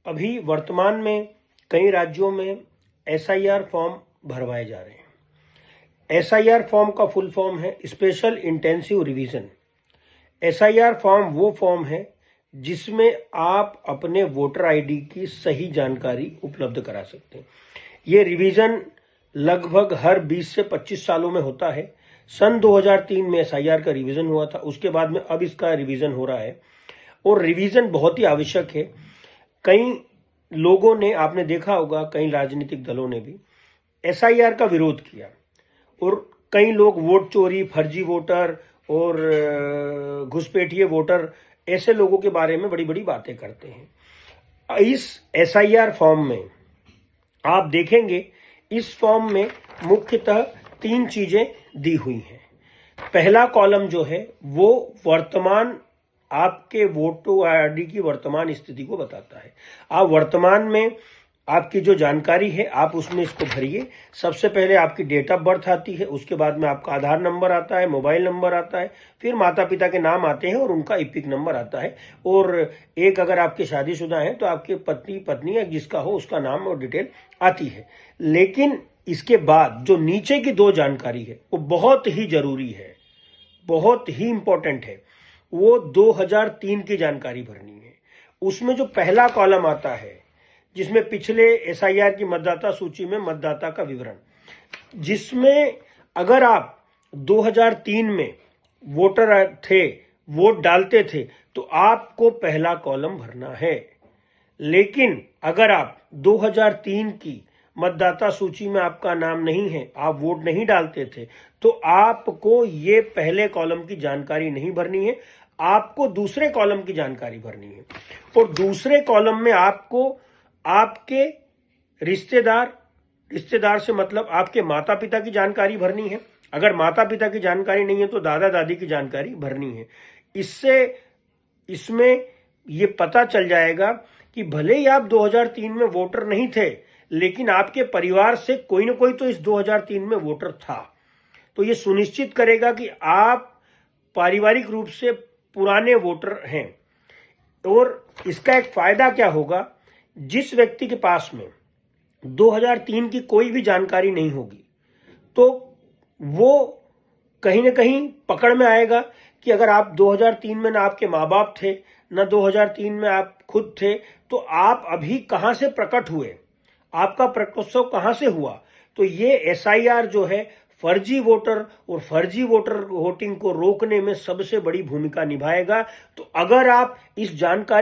अभी वर्तमान में कई राज्यों में एसआईआर फॉर्म भरवाए जा रहे हैं। एसआईआर फॉर्म का फुल फॉर्म है special intensive revision. SIR form वो फॉर्म है जिसमें आप अपने वोटर आईडी की सही जानकारी उपलब्ध करा सकते हैं। ये रिवीजन लगभग हर 20 से 25 सालों में होता है। सन 2003 में एसआईआर का रिवीजन हुआ था, उसके बाद में अब इसका रिवीजन हो रहा है और रिवीजन बहुत ही आवश्यक है। कई लोगों ने, आपने देखा होगा, कई राजनीतिक दलों ने भी एसआईआर का विरोध किया और कई लोग वोट चोरी, फर्जी वोटर और घुसपैठिए वोटर, ऐसे लोगों के बारे में बड़ी बड़ी बातें करते हैं। इस एसआईआर फॉर्म में आप देखेंगे, इस फॉर्म में मुख्यतः 3 चीजें दी हुई हैं। पहला कॉलम जो है वो वर्तमान आपके वोटर आईडी की वर्तमान स्थिति को बताता है। आप वर्तमान में आपकी जो जानकारी है आप उसमें इसको भरिए। सबसे पहले आपकी डेट ऑफ बर्थ आती है, उसके बाद में आपका आधार नंबर आता है, मोबाइल नंबर आता है, फिर माता पिता के नाम आते हैं और उनका इपिक नंबर आता है, और एक अगर आपके शादीशुदा हैं तो आपके पत्नी या जिसका हो उसका नाम और डिटेल आती है। लेकिन इसके बाद जो नीचे की 2 जानकारी है वो बहुत ही जरूरी है, बहुत ही इंपॉर्टेंट है। वो 2003 की जानकारी भरनी है। उसमें जो पहला कॉलम आता है जिसमें पिछले एसआईआर की मतदाता सूची में मतदाता का विवरण, जिसमें अगर आप 2003 में वोटर थे, वोट डालते थे, तो आपको पहला कॉलम भरना है। लेकिन अगर आप 2003 की मतदाता सूची में आपका नाम नहीं है, आप वोट नहीं डालते थे, तो आपको ये पहले कॉलम की जानकारी नहीं भरनी है, आपको दूसरे कॉलम की जानकारी भरनी है। और दूसरे कॉलम में आपको आपके रिश्तेदार से मतलब आपके माता पिता की जानकारी भरनी है। अगर माता पिता की जानकारी नहीं है तो दादा दादी की जानकारी भरनी है। इसमें ये पता चल जाएगा कि भले ही आप 2003 में वोटर नहीं थे, लेकिन आपके परिवार से कोई ना कोई तो इस 2003 में वोटर था। तो ये सुनिश्चित करेगा कि आप पारिवारिक रूप से पुराने वोटर हैं। और इसका एक फायदा क्या होगा, जिस व्यक्ति के पास में 2003 की कोई भी जानकारी नहीं होगी तो वो कहीं ना कहीं पकड़ में आएगा कि अगर आप 2003 में ना आपके माँ बाप थे, ना 2003 में आप खुद थे, तो आप अभी कहां से प्रकट हुए, आपका प्रकटोत्सव कहां से हुआ। तो ये एसआईआर जो है फर्जी वोटर और फर्जी वोटर वोटिंग को रोकने में सबसे बड़ी भूमिका निभाएगा। तो अगर आप इस जानकारी